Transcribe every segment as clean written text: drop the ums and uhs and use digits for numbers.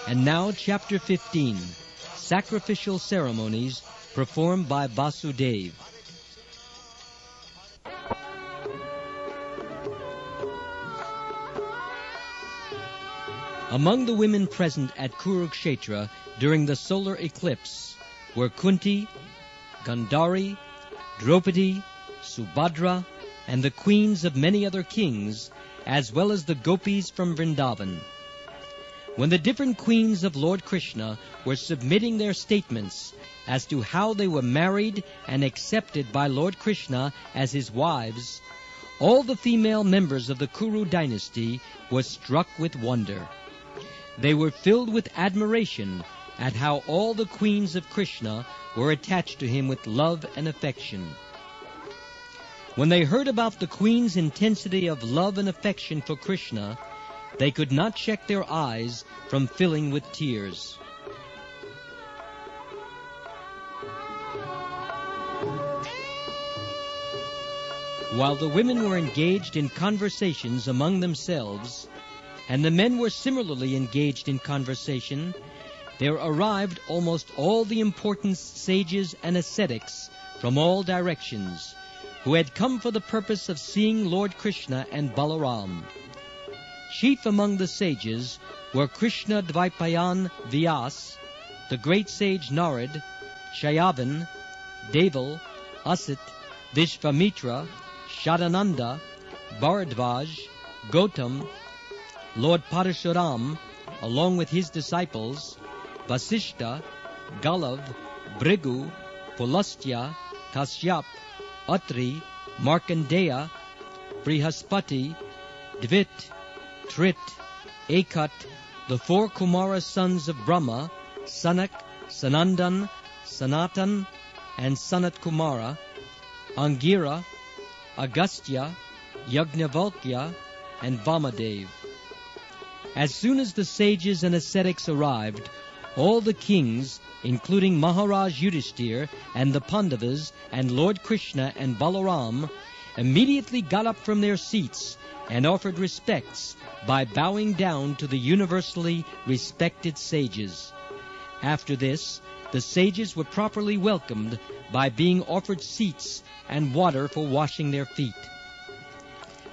And now, Chapter 15, Sacrificial Ceremonies performed by Vasudeva. Among the women present at Kurukshetra during the solar eclipse were Kunti, Gandhari, Draupadi, Subhadra, and the queens of many other kings, as well as the gopis from Vrindavan. When the different queens of Lord Krishna were submitting their statements as to how they were married and accepted by Lord Krishna as his wives, all the female members of the Kuru dynasty were struck with wonder. They were filled with admiration at how all the queens of Krishna were attached to him with love and affection. When they heard about the queen's intensity of love and affection for Krishna, they could not check their eyes from filling with tears. While the women were engaged in conversations among themselves, and the men were similarly engaged in conversation, there arrived almost all the important sages and ascetics from all directions, who had come for the purpose of seeing Lord Krishna and Balaram. Chief among the sages were Krishna Dvaipayan Vyas, the great sage Narad, Shayavan, Deval, Asit, Vishvamitra, Shadananda, Bharadvaj, Gautam, Lord Parashuram, along with his disciples, Vasishta, Galav, Brigu, Pulastya, Kashyap, Atri, Markandeya, Brihaspati, Dvit, Trit, Ekat, the four Kumara sons of Brahma, Sanak, Sanandan, Sanatan, and Sanat Kumara, Angira, Agastya, Yajnavalkya, and Vamadev. As soon as the sages and ascetics arrived, all the kings, including Maharaj Yudhishthir and the Pandavas and Lord Krishna and Balaram, immediately got up from their seats and offered respects by bowing down to the universally respected sages. After this, the sages were properly welcomed by being offered seats and water for washing their feet.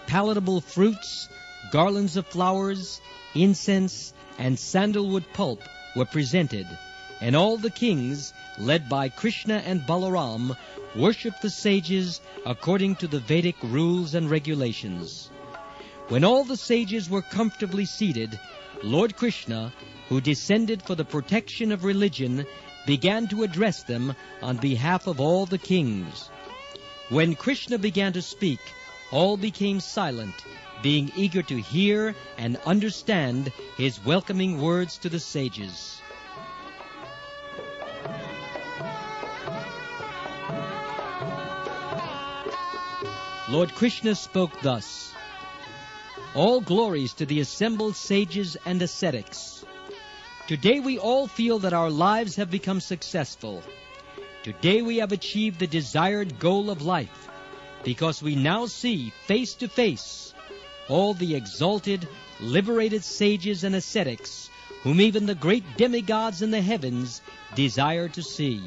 Palatable fruits, garlands of flowers, incense, and sandalwood pulp were presented, and all the kings, led by Krishna and Balaram, worshipped the sages according to the Vedic rules and regulations. When all the sages were comfortably seated, Lord Krishna, who descended for the protection of religion, began to address them on behalf of all the kings. When Krishna began to speak, all became silent, being eager to hear and understand his welcoming words to the sages. Lord Krishna spoke thus: All glories to the assembled sages and ascetics. Today we all feel that our lives have become successful. Today we have achieved the desired goal of life, because we now see face to face all the exalted, liberated sages and ascetics whom even the great demigods in the heavens desire to see.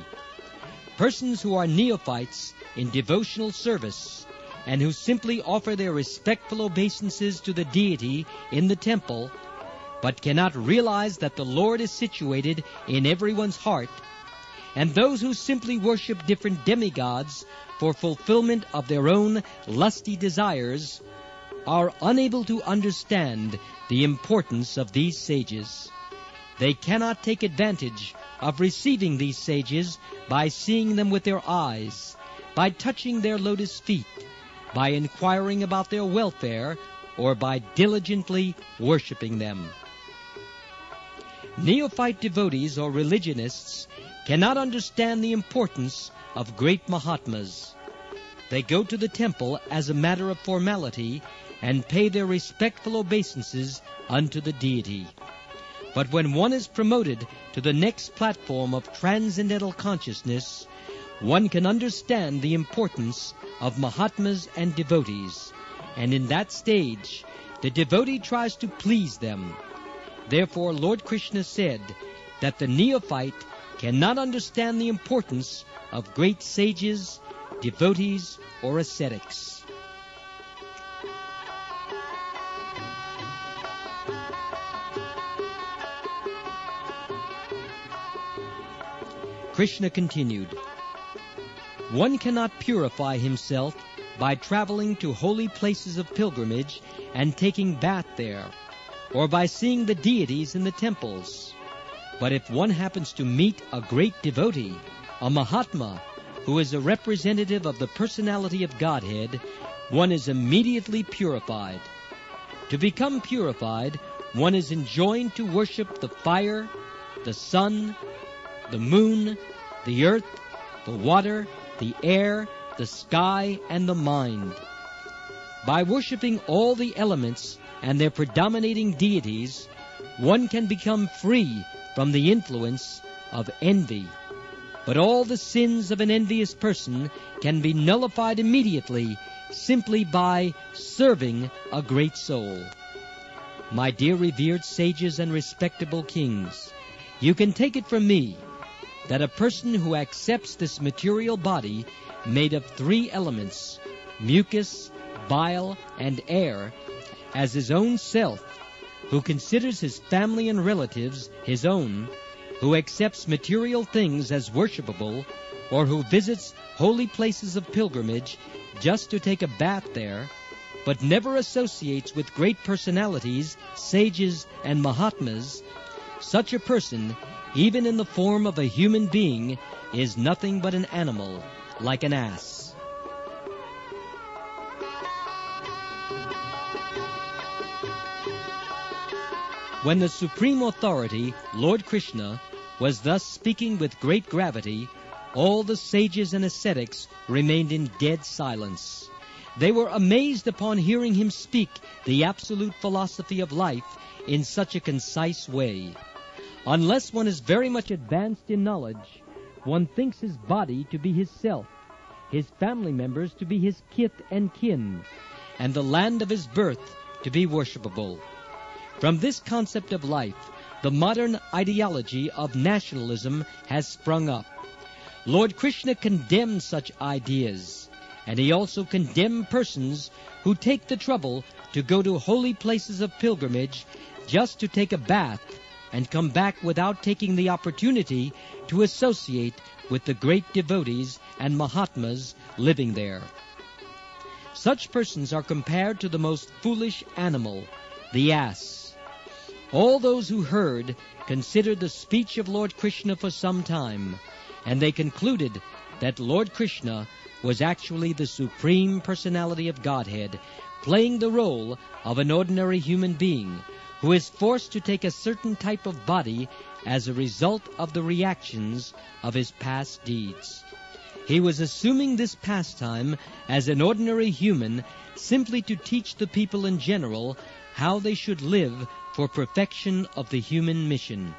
Persons who are neophytes in devotional service and who simply offer their respectful obeisances to the deity in the temple, but cannot realize that the Lord is situated in everyone's heart, and those who simply worship different demigods for fulfillment of their own lusty desires, are unable to understand the importance of these sages. They cannot take advantage of receiving these sages by seeing them with their eyes, by touching their lotus feet, by inquiring about their welfare, or by diligently worshipping them. Neophyte devotees or religionists cannot understand the importance of great Mahatmas. They go to the temple as a matter of formality and pay their respectful obeisances unto the deity. But when one is promoted to the next platform of transcendental consciousness, one can understand the importance of Mahatmas and devotees, and in that stage, the devotee tries to please them. Therefore, Lord Krishna said that the neophyte cannot understand the importance of great sages, devotees, or ascetics. Krishna continued, "One cannot purify himself by traveling to holy places of pilgrimage and taking bath there, or by seeing the deities in the temples. But if one happens to meet a great devotee, a Mahatma, who is a representative of the personality of Godhead, one is immediately purified. To become purified, one is enjoined to worship the fire, the sun, the moon, the earth, the water, the air, the sky, and the mind. By worshipping all the elements and their predominating deities, one can become free from the influence of envy. But all the sins of an envious person can be nullified immediately simply by serving a great soul. My dear revered sages and respectable kings, you can take it from me that a person who accepts this material body made of 3 elements, mucus, bile, and air, as his own self, who considers his family and relatives his own, who accepts material things as worshipable, or who visits holy places of pilgrimage just to take a bath there, but never associates with great personalities, sages, and Mahatmas, such a person, even in the form of a human being, is nothing but an animal, like an ass." When the Supreme Authority, Lord Krishna, was thus speaking with great gravity, all the sages and ascetics remained in dead silence. They were amazed upon hearing him speak the absolute philosophy of life in such a concise way. Unless one is very much advanced in knowledge, one thinks his body to be his self, his family members to be his kith and kin, and the land of his birth to be worshipable. From this concept of life, the modern ideology of nationalism has sprung up. Lord Krishna condemned such ideas, and he also condemned persons who take the trouble to go to holy places of pilgrimage just to take a bath and come back without taking the opportunity to associate with the great devotees and Mahatmas living there. Such persons are compared to the most foolish animal, the ass. All those who heard considered the speech of Lord Krishna for some time, and they concluded that Lord Krishna was actually the Supreme Personality of Godhead, playing the role of an ordinary human being who is forced to take a certain type of body as a result of the reactions of his past deeds. He was assuming this pastime as an ordinary human simply to teach the people in general how they should live for perfection of the human mission.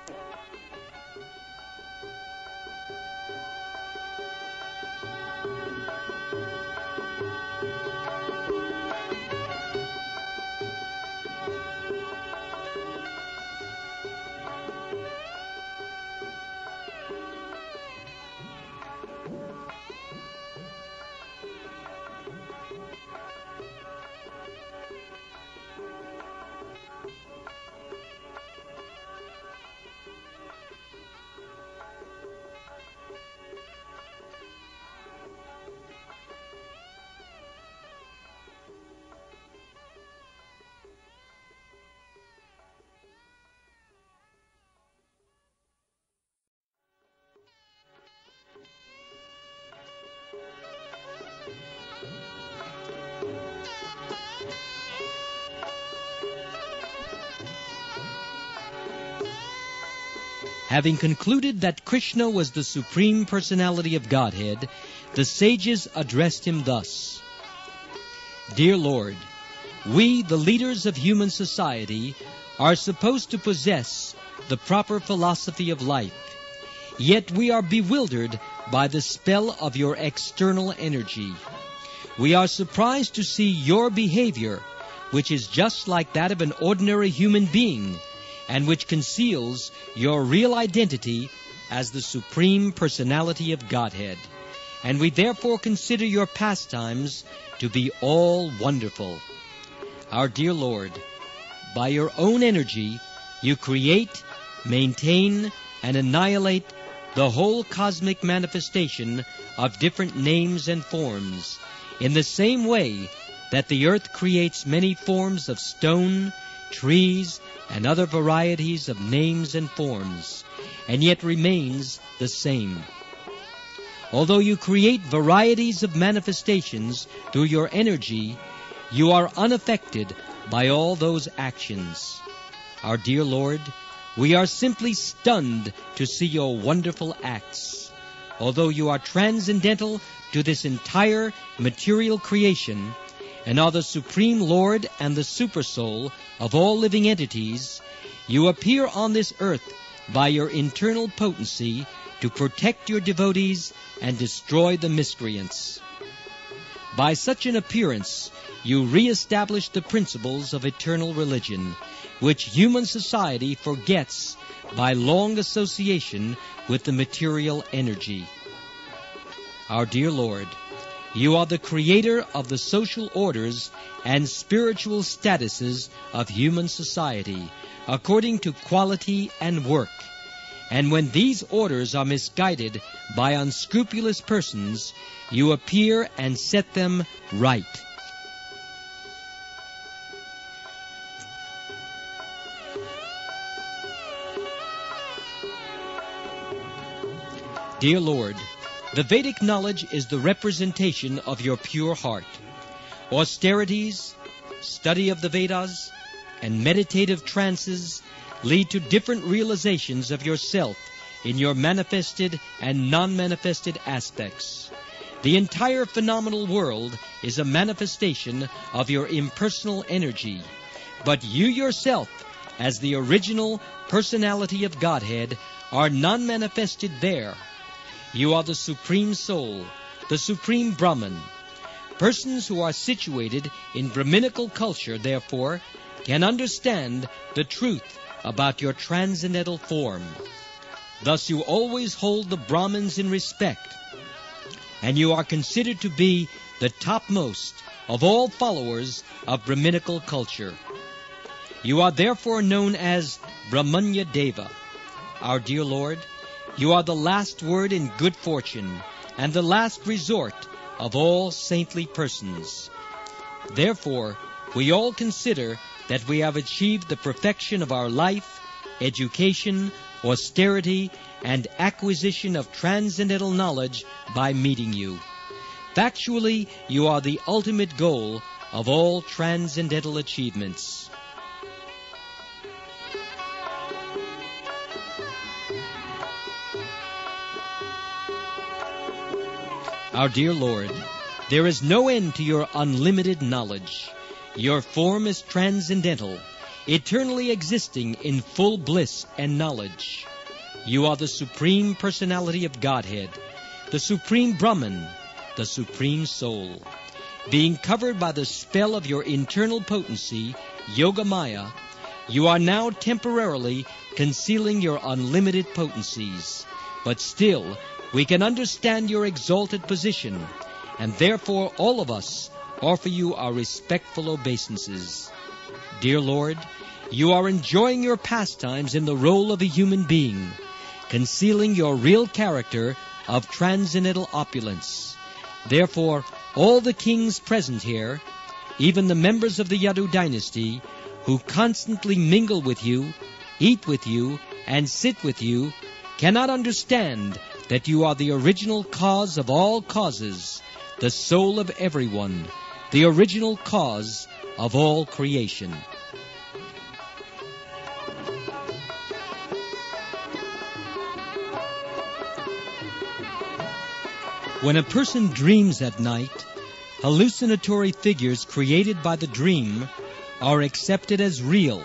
Having concluded that Krishna was the Supreme Personality of Godhead, the sages addressed him thus: "Dear Lord, we, the leaders of human society, are supposed to possess the proper philosophy of life. Yet we are bewildered by the spell of your external energy. We are surprised to see your behavior, which is just like that of an ordinary human being, and which conceals your real identity as the Supreme Personality of Godhead. And we therefore consider your pastimes to be all wonderful. Our dear Lord, by your own energy, you create, maintain, and annihilate the whole cosmic manifestation of different names and forms, in the same way that the earth creates many forms of stone, trees, and other varieties of names and forms, and yet remains the same. Although you create varieties of manifestations through your energy, you are unaffected by all those actions. Our dear Lord, we are simply stunned to see your wonderful acts. Although you are transcendental to this entire material creation, and are the Supreme Lord and the Supersoul of all living entities, you appear on this earth by your internal potency to protect your devotees and destroy the miscreants. By such an appearance, you re-establish the principles of eternal religion, which human society forgets by long association with the material energy. Our dear Lord, you are the creator of the social orders and spiritual statuses of human society, according to quality and work. And when these orders are misguided by unscrupulous persons, you appear and set them right. Dear Lord, the Vedic knowledge is the representation of your pure heart. Austerities, study of the Vedas, and meditative trances lead to different realizations of yourself in your manifested and non-manifested aspects. The entire phenomenal world is a manifestation of your impersonal energy, but you yourself, as the original personality of Godhead, are non-manifested there. You are the Supreme Soul, the Supreme Brahman. Persons who are situated in Brahminical culture, therefore, can understand the truth about your transcendental form. Thus you always hold the Brahmins in respect, and you are considered to be the topmost of all followers of Brahminical culture. You are therefore known as Brahmanya Deva. Our dear Lord, you are the last word in good fortune and the last resort of all saintly persons. Therefore, we all consider that we have achieved the perfection of our life, education, austerity, and acquisition of transcendental knowledge by meeting you. Factually, you are the ultimate goal of all transcendental achievements. Our dear Lord, there is no end to your unlimited knowledge. Your form is transcendental, eternally existing in full bliss and knowledge. You are the Supreme Personality of Godhead, the Supreme Brahman, the Supreme Soul. Being covered by the spell of your internal potency, Yoga Maya, you are now temporarily concealing your unlimited potencies. But still, we can understand your exalted position, and therefore all of us offer you our respectful obeisances. Dear Lord, you are enjoying your pastimes in the role of a human being, concealing your real character of transcendental opulence. Therefore, all the kings present here, even the members of the Yadu dynasty, who constantly mingle with you, eat with you, and sit with you, cannot understand that you are the original cause of all causes, the soul of everyone, the original cause of all creation. When a person dreams at night, hallucinatory figures created by the dream are accepted as real,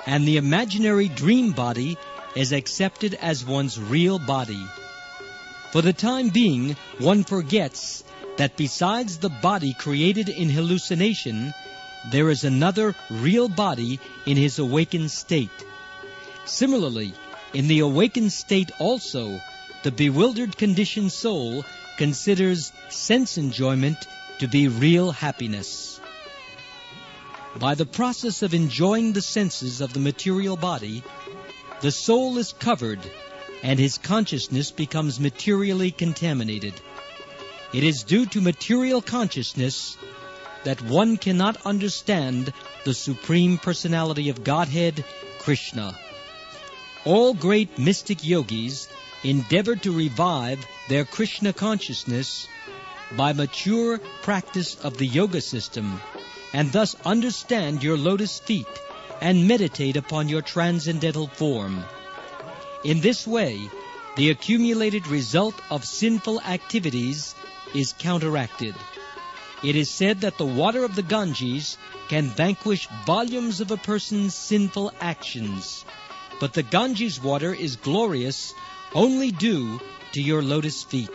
and the imaginary dream body is accepted as one's real body. For the time being, one forgets that besides the body created in hallucination, there is another real body in his awakened state. Similarly, in the awakened state also, the bewildered conditioned soul considers sense enjoyment to be real happiness. By the process of enjoying the senses of the material body, the soul is covered and his consciousness becomes materially contaminated. It is due to material consciousness that one cannot understand the Supreme Personality of Godhead, Krsna. All great mystic yogis endeavor to revive their Krishna consciousness by mature practice of the yoga system, and thus understand your lotus feet and meditate upon your transcendental form. In this way, the accumulated result of sinful activities is counteracted. It is said that the water of the Ganges can vanquish volumes of a person's sinful actions, but the Ganges water is glorious only due to your lotus feet.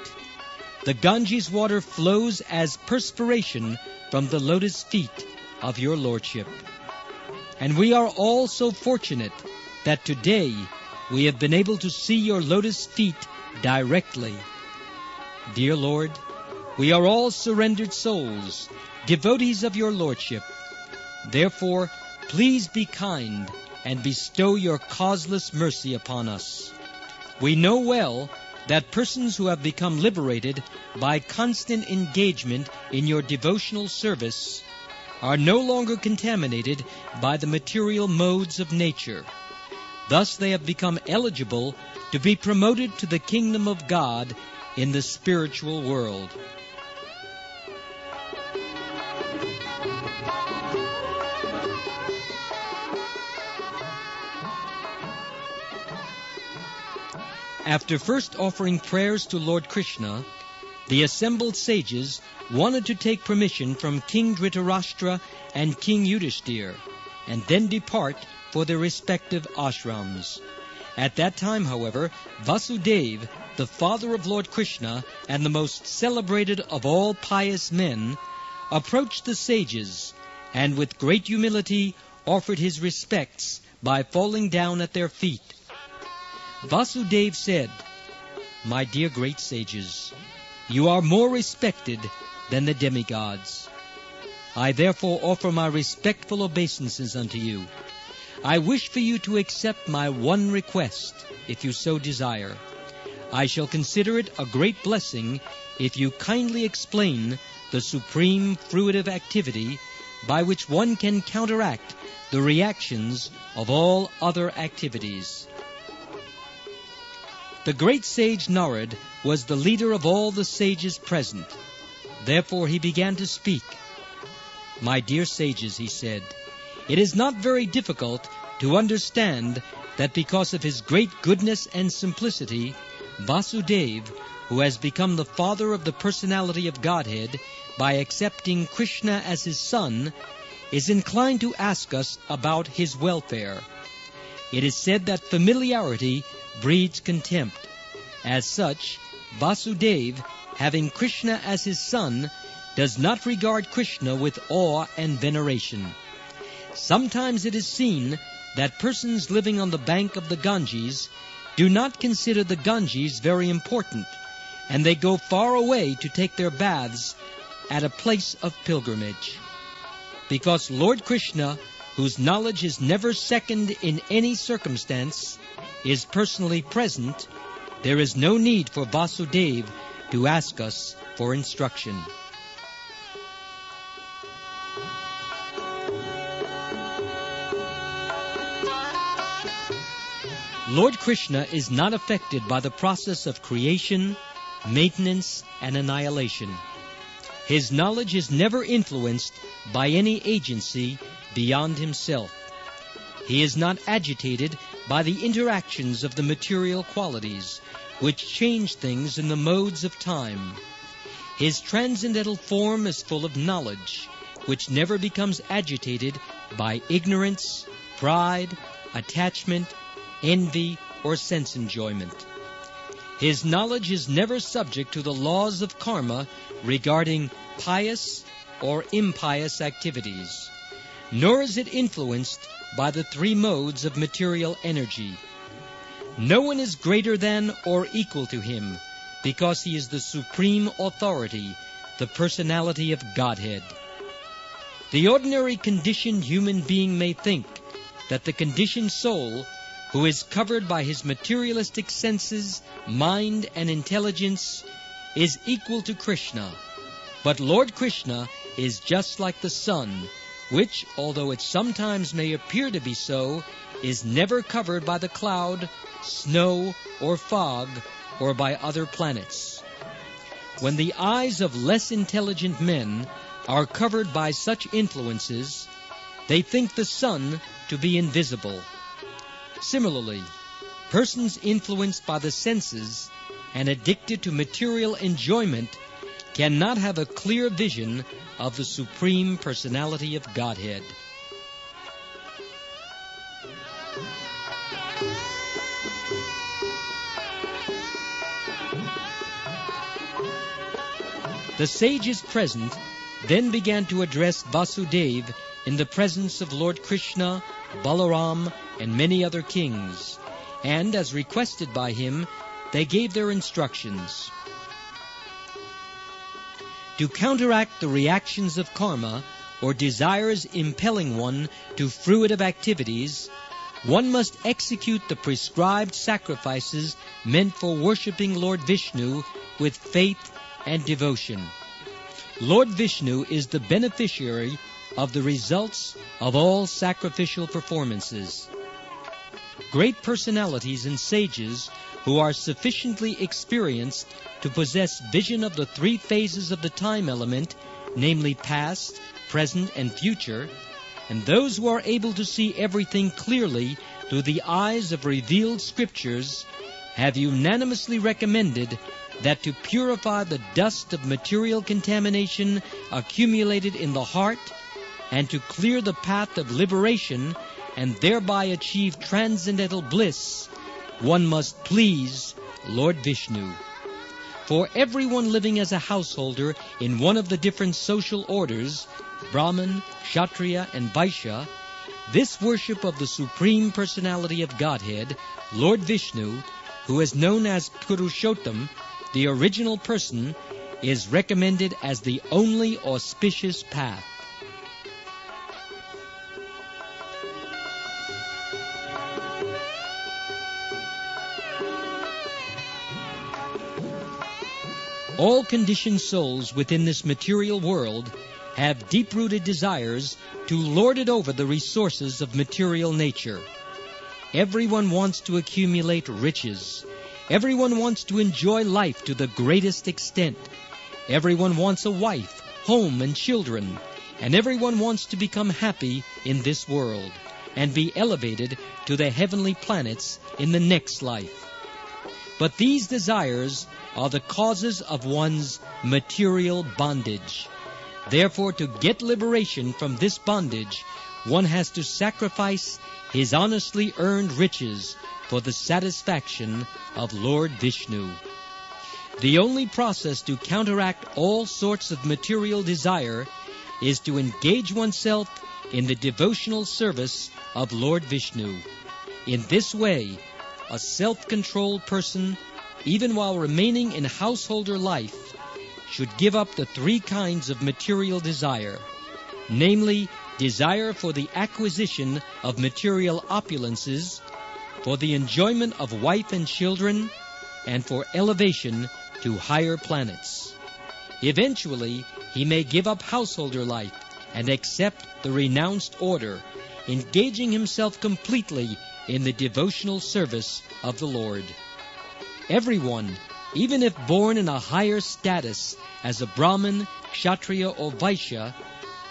The Ganges water flows as perspiration from the lotus feet of your Lordship. And we are all so fortunate that today we have been able to see your lotus feet directly. Dear Lord, we are all surrendered souls, devotees of your Lordship. Therefore, please be kind and bestow your causeless mercy upon us. We know well that persons who have become liberated by constant engagement in your devotional service are no longer contaminated by the material modes of nature. Thus they have become eligible to be promoted to the kingdom of God in the spiritual world. After first offering prayers to Lord Krsna, the assembled sages wanted to take permission from King Dhritarashtra and King Yudhishthir, and then depart for their respective ashrams. At that time, however, Vasudeva, the father of Lord Krsna and the most celebrated of all pious men, approached the sages, and with great humility offered his respects by falling down at their feet. Vasudeva said, "My dear great sages, you are more respected than the demigods. I therefore offer my respectful obeisances unto you. I wish for you to accept my one request, if you so desire. I shall consider it a great blessing if you kindly explain the supreme fruitive activity by which one can counteract the reactions of all other activities." The great sage Narad was the leader of all the sages present. Therefore he began to speak. "My dear sages," he said, "it is not very difficult to understand that because of his great goodness and simplicity, Vasudeva, who has become the father of the personality of Godhead by accepting Krsna as his son, is inclined to ask us about his welfare. It is said that familiarity breeds contempt. As such, Vasudeva, having Krsna as his son, does not regard Krsna with awe and veneration. Sometimes it is seen that persons living on the bank of the Ganges do not consider the Ganges very important, and they go far away to take their baths at a place of pilgrimage. Because Lord Krsna, whose knowledge is never second in any circumstance, is personally present, there is no need for Vasudeva to ask us for instruction." Lord Krsna is not affected by the process of creation, maintenance, and annihilation. His knowledge is never influenced by any agency beyond himself. He is not agitated by the interactions of the material qualities, which change things in the modes of time. His transcendental form is full of knowledge, which never becomes agitated by ignorance, pride, attachment, envy, or sense enjoyment. His knowledge is never subject to the laws of karma regarding pious or impious activities, nor is it influenced by the three modes of material energy. No one is greater than or equal to him, because he is the supreme authority, the personality of Godhead. The ordinary conditioned human being may think that the conditioned soul, who is covered by his materialistic senses, mind, and intelligence, is equal to Krsna. But Lord Krsna is just like the sun, which, although it sometimes may appear to be so, is never covered by the cloud, snow, or fog, or by other planets. When the eyes of less intelligent men are covered by such influences, they think the sun to be invisible. Similarly, persons influenced by the senses and addicted to material enjoyment cannot have a clear vision of the Supreme Personality of Godhead. The sages present then began to address Vasudeva in the presence of Lord Krsna, Balaram, and many other kings, and, as requested by him, they gave their instructions. To counteract the reactions of karma, or desires impelling one to fruitive activities, one must execute the prescribed sacrifices meant for worshipping Lord Vishnu with faith and devotion. Lord Vishnu is the beneficiary of the results of all sacrificial performances. Great personalities and sages who are sufficiently experienced to possess vision of the three phases of the time element, namely past, present, and future, and those who are able to see everything clearly through the eyes of revealed scriptures, have unanimously recommended that to purify the dust of material contamination accumulated in the heart, and to clear the path of liberation and thereby achieve transcendental bliss, one must please Lord Vishnu. For everyone living as a householder in one of the different social orders, Brahman, Kshatriya, and Vaishya, this worship of the Supreme Personality of Godhead, Lord Vishnu, who is known as Purushottam, the original person, is recommended as the only auspicious path. All conditioned souls within this material world have deep-rooted desires to lord it over the resources of material nature. Everyone wants to accumulate riches. Everyone wants to enjoy life to the greatest extent. Everyone wants a wife, home, and children. And everyone wants to become happy in this world and be elevated to the heavenly planets in the next life. But these desires are the causes of one's material bondage. Therefore, to get liberation from this bondage, one has to sacrifice his honestly earned riches for the satisfaction of Lord Vishnu. The only process to counteract all sorts of material desire is to engage oneself in the devotional service of Lord Vishnu. In this way, a self-controlled person, even while remaining in householder life, should give up the three kinds of material desire, namely, desire for the acquisition of material opulences, for the enjoyment of wife and children, and for elevation to higher planets. Eventually, he may give up householder life and accept the renounced order, engaging himself completely in the devotional service of the Lord. Everyone, even if born in a higher status as a Brahmin, Kshatriya, or Vaishya,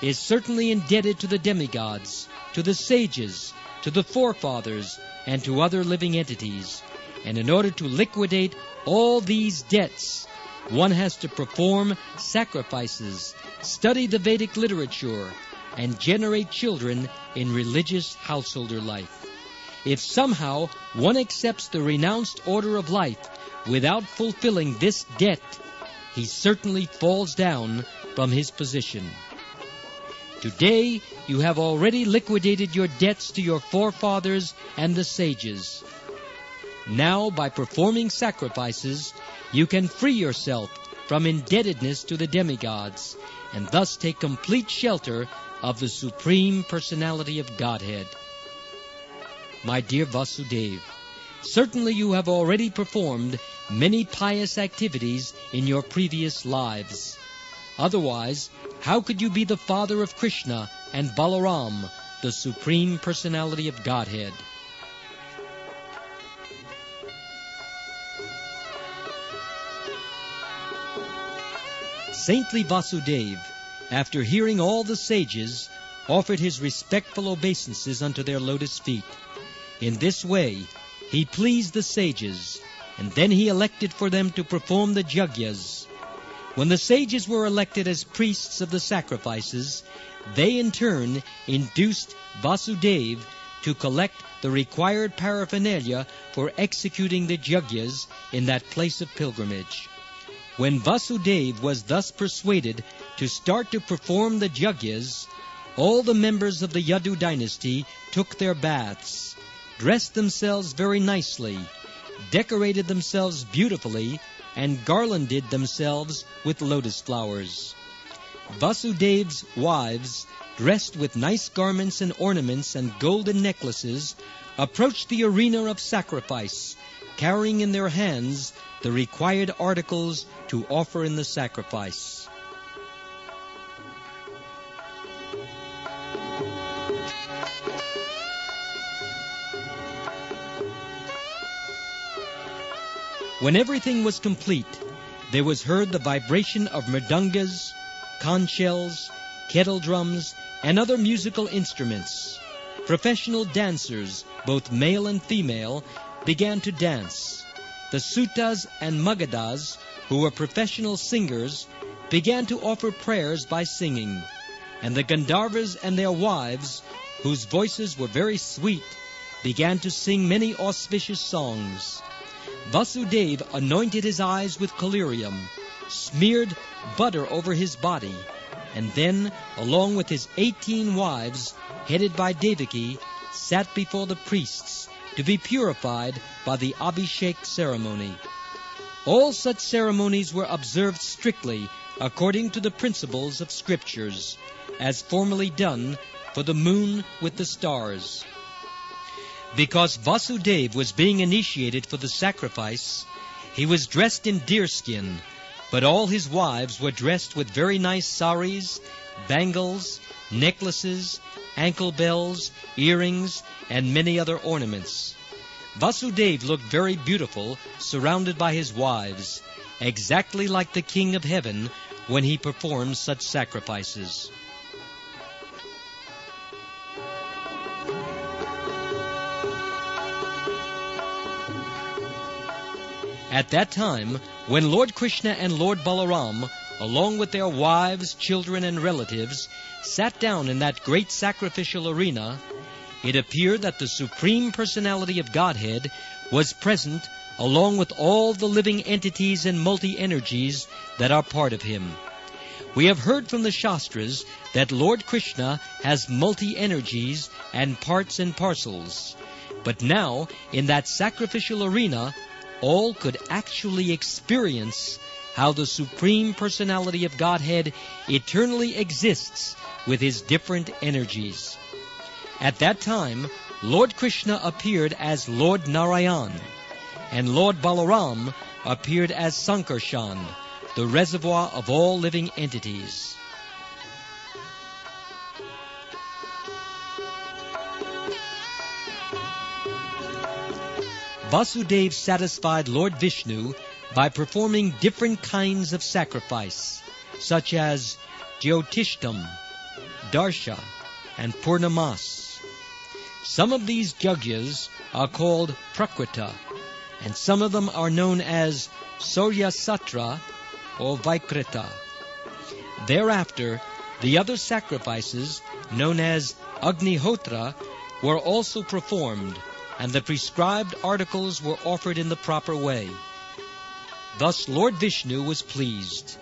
is certainly indebted to the demigods, to the sages, to the forefathers, and to other living entities. And in order to liquidate all these debts, one has to perform sacrifices, study the Vedic literature, and generate children in religious householder life. if somehow one accepts the renounced order of life without fulfilling this debt, he certainly falls down from his position. Today, you have already liquidated your debts to your forefathers and the sages. Now, by performing sacrifices, you can free yourself from indebtedness to the demigods, and thus take complete shelter of the Supreme Personality of Godhead. My dear Vasudeva, certainly you have already performed many pious activities in your previous lives. Otherwise, how could you be the father of Krsna and Balaram, the Supreme Personality of Godhead? Saintly Vasudeva, after hearing all the sages, offered his respectful obeisances unto their lotus feet. In this way, he pleased the sages, and then he elected for them to perform the yagyas. When the sages were elected as priests of the sacrifices, they in turn induced Vasudeva to collect the required paraphernalia for executing the yagyas in that place of pilgrimage. When Vasudeva was thus persuaded to start to perform the yagyas, all the members of the Yadu dynasty took their baths, dressed themselves very nicely, decorated themselves beautifully, and garlanded themselves with lotus flowers. Vasudeva's wives, dressed with nice garments and ornaments and golden necklaces, approached the arena of sacrifice, carrying in their hands the required articles to offer in the sacrifice. When everything was complete, there was heard the vibration of mridangas, conch shells, kettle drums, and other musical instruments. Professional dancers, both male and female, began to dance. The Suttas and Magadhas, who were professional singers, began to offer prayers by singing, and the Gandharvas and their wives, whose voices were very sweet, began to sing many auspicious songs. Vasudeva anointed his eyes with collyrium, smeared butter over his body, and then, along with his 18 wives, headed by Devaki, sat before the priests to be purified by the Abhishek ceremony. All such ceremonies were observed strictly according to the principles of scriptures, as formerly done for the moon with the stars. Because Vasudeva was being initiated for the sacrifice, he was dressed in deerskin, but all his wives were dressed with very nice saris, bangles, necklaces, ankle bells, earrings, and many other ornaments. Vasudeva looked very beautiful, surrounded by his wives, exactly like the King of Heaven when he performs such sacrifices. At that time, when Lord Krsna and Lord Balaram, along with their wives, children, and relatives, sat down in that great sacrificial arena, it appeared that the Supreme Personality of Godhead was present along with all the living entities and multi-energies that are part of him. We have heard from the Shastras that Lord Krsna has multi-energies and parts and parcels. But now, in that sacrificial arena, all could actually experience how the Supreme Personality of Godhead eternally exists with his different energies. At that time, Lord Krsna appeared as Lord Narayan, and Lord Balaram appeared as Sankarshan, the reservoir of all living entities. Vasudeva satisfied Lord Vishnu by performing different kinds of sacrifice, such as Jyotishtam, Darsha, and Purnamas. Some of these yagyas are called Prakrita, and some of them are known as Soryasatra or Vaikrita. Thereafter, the other sacrifices, known as Agnihotra, were also performed, and the prescribed articles were offered in the proper way. Thus Lord Vishnu was pleased.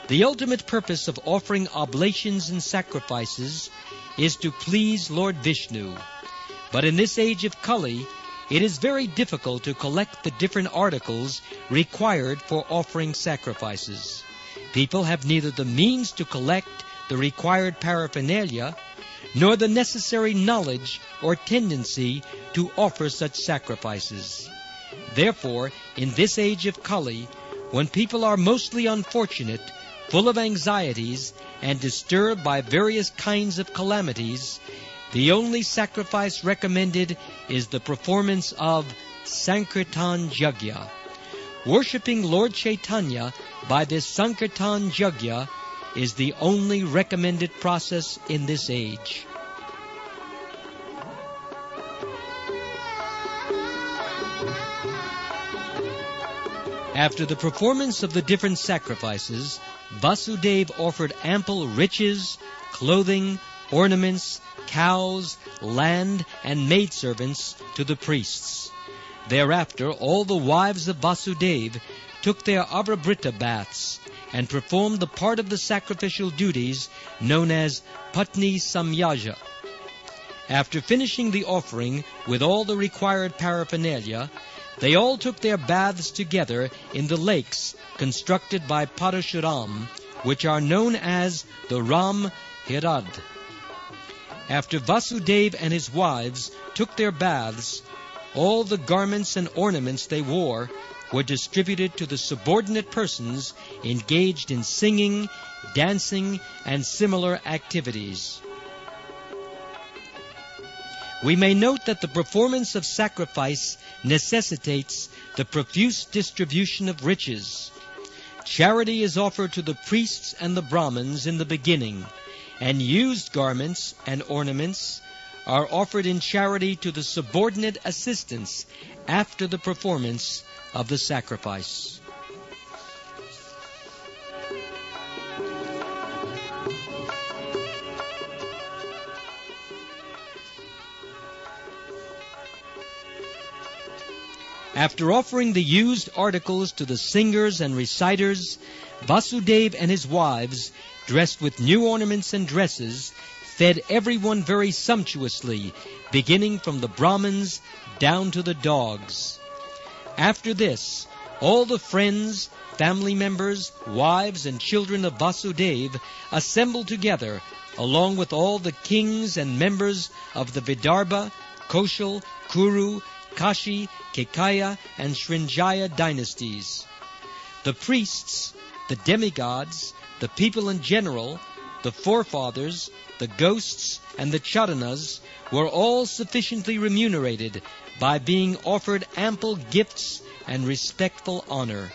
The ultimate purpose of offering oblations and sacrifices is to please Lord Vishnu. But in this age of Kali, it is very difficult to collect the different articles required for offering sacrifices. People have neither the means to collect the required paraphernalia, nor the necessary knowledge or tendency to offer such sacrifices. Therefore, in this age of Kali, when people are mostly unfortunate, full of anxieties, and disturbed by various kinds of calamities, the only sacrifice recommended is the performance of Sankirtan Yajna. Worshipping Lord Chaitanya by this Sankirtan Yajna is the only recommended process in this age. After the performance of the different sacrifices, Vasudeva offered ample riches, clothing, ornaments, cows, land, and maidservants to the priests. Thereafter, all the wives of Vasudeva took their Avabrita baths and performed the part of the sacrificial duties known as Patni Samyaja. After finishing the offering with all the required paraphernalia, they all took their baths together in the lakes constructed by Parashuram, which are known as the Ram Hirad. After Vasudeva and his wives took their baths, all the garments and ornaments they wore were distributed to the subordinate persons engaged in singing, dancing, and similar activities. We may note that the performance of sacrifice necessitates the profuse distribution of riches. Charity is offered to the priests and the Brahmins in the beginning, and used garments and ornaments are offered in charity to the subordinate assistants after the performance of the sacrifice. After offering the used articles to the singers and reciters, Vasudeva and his wives, dressed with new ornaments and dresses, fed everyone very sumptuously, beginning from the Brahmins down to the dogs. After this, all the friends, family members, wives, and children of Vasudeva assembled together, along with all the kings and members of the Vidarbha, Koshal, Kuru, Kashi, Kekaya, and Srinjaya dynasties. The priests, the demigods, the people in general, the forefathers, the ghosts, and the charanas were all sufficiently remunerated by being offered ample gifts and respectful honor.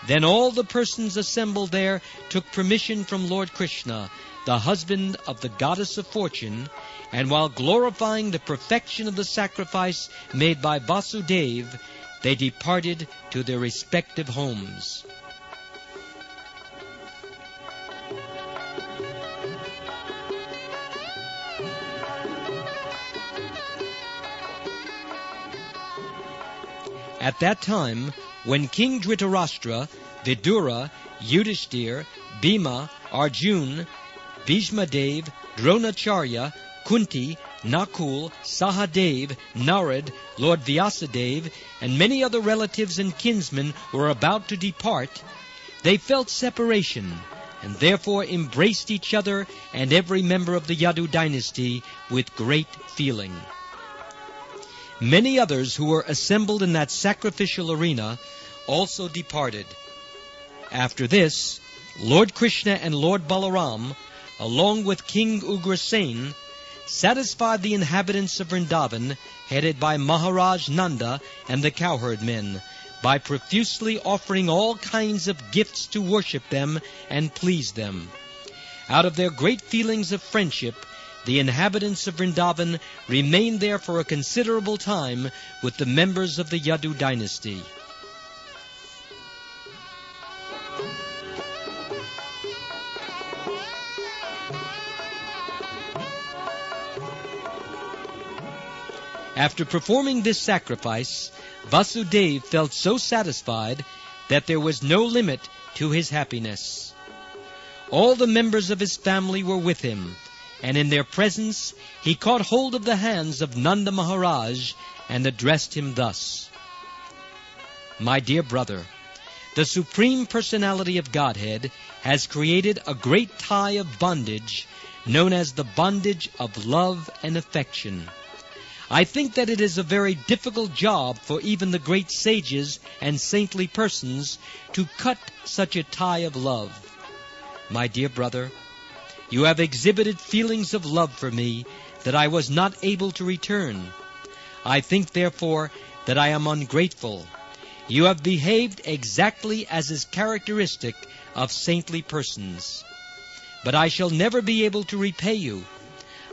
Then all the persons assembled there took permission from Lord Krsna, the husband of the goddess of fortune, and while glorifying the perfection of the sacrifice made by Vasudeva, they departed to their respective homes. At that time, when King Dhritarashtra, Vidura, Yudhishthir, Bhima, Arjun, Bhishmadev, Dronacharya, Kunti, Nakul, Sahadev, Narad, Lord Vyasadeva, and many other relatives and kinsmen were about to depart, they felt separation, and therefore embraced each other and every member of the Yadu dynasty with great feeling. Many others who were assembled in that sacrificial arena also departed. After this, Lord Krsna and Lord Balaram, along with King Ugrasen, satisfied the inhabitants of Vrindavan, headed by Maharaj Nanda and the cowherd men, by profusely offering all kinds of gifts to worship them and please them. Out of their great feelings of friendship, the inhabitants of Vrindavan remained there for a considerable time with the members of the Yadu dynasty. After performing this sacrifice, Vasudeva felt so satisfied that there was no limit to his happiness. All the members of his family were with him, and in their presence he caught hold of the hands of Nanda Maharaj and addressed him thus: "My dear brother, the Supreme Personality of Godhead has created a great tie of bondage known as the bondage of love and affection. I think that it is a very difficult job for even the great sages and saintly persons to cut such a tie of love. My dear brother, you have exhibited feelings of love for me that I was not able to return. I think, therefore, that I am ungrateful. You have behaved exactly as is characteristic of saintly persons. But I shall never be able to repay you.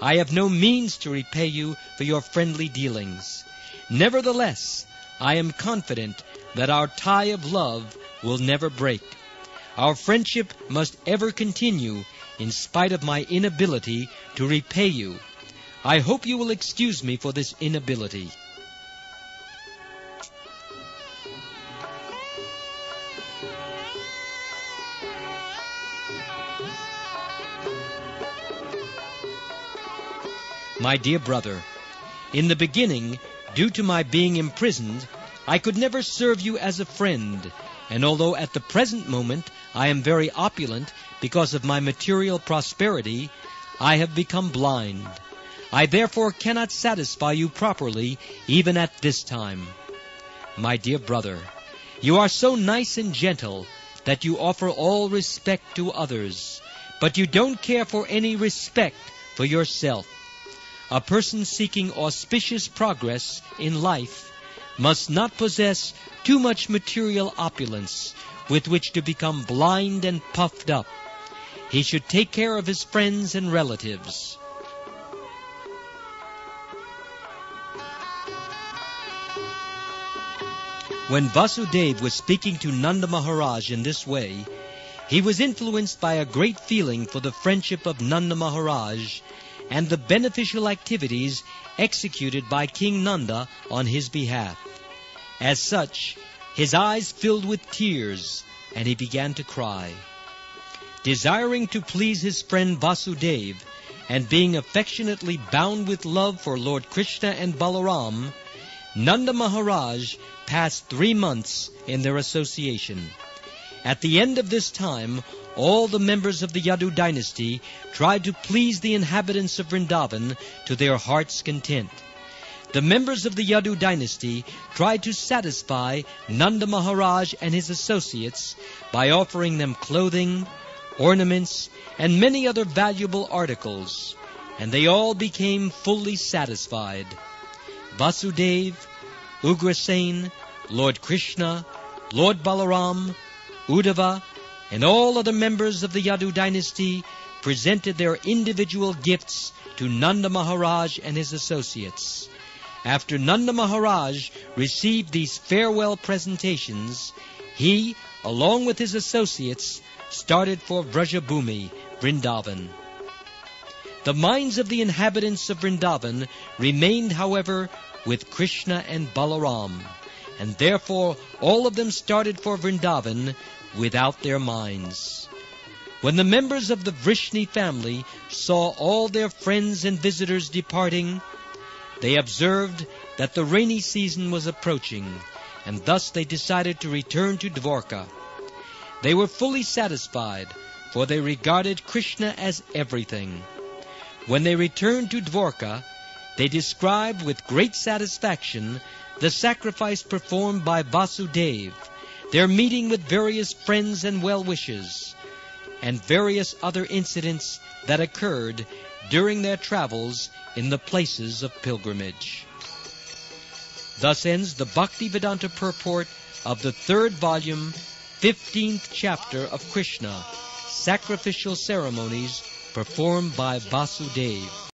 I have no means to repay you for your friendly dealings. Nevertheless, I am confident that our tie of love will never break. Our friendship must ever continue in spite of my inability to repay you. I hope you will excuse me for this inability." My dear brother, in the beginning, due to my being imprisoned, I could never serve you as a friend, and although at the present moment I am very opulent because of my material prosperity, I have become blind. I therefore cannot satisfy you properly even at this time. My dear brother, you are so nice and gentle that you offer all respect to others, but you don't care for any respect for yourself. A person seeking auspicious progress in life must not possess too much material opulence with which to become blind and puffed up. He should take care of his friends and relatives. When Vasudeva was speaking to Nanda Maharaj in this way, he was influenced by a great feeling for the friendship of Nanda Maharaj and the beneficial activities executed by King Nanda on his behalf. As such, his eyes filled with tears, and he began to cry. Desiring to please his friend Vasudeva, and being affectionately bound with love for Lord Krsna and Balaram, Nanda Maharaj passed 3 months in their association. At the end of this time, all the members of the Yadu dynasty tried to please the inhabitants of Vrindavan to their heart's content. The members of the Yadu dynasty tried to satisfy Nanda Maharaj and his associates by offering them clothing, ornaments, and many other valuable articles, and they all became fully satisfied. Vasudeva, Ugrasen, Lord Krsna, Lord Balaram, Uddhava, and all other members of the Yadu dynasty presented their individual gifts to Nanda Maharaj and his associates. After Nanda Maharaj received these farewell presentations, he, along with his associates, started for Vrajabhumi, Vrindavan. The minds of the inhabitants of Vrindavan remained, however, with Krsna and Balaram, and therefore all of them started for Vrindavan without their minds. When the members of the Vrishni family saw all their friends and visitors departing, they observed that the rainy season was approaching, and thus they decided to return to Dwarka. They were fully satisfied, for they regarded Krsna as everything. When they returned to Dwarka, they described with great satisfaction the sacrifice performed by Vasudeva, their meeting with various friends and well-wishers, and various other incidents that occurred during their travels in the places of pilgrimage. Thus ends the Bhaktivedanta purport of the 3rd volume, 15th chapter of Krsna, Sacrificial Ceremonies performed by Vasudeva.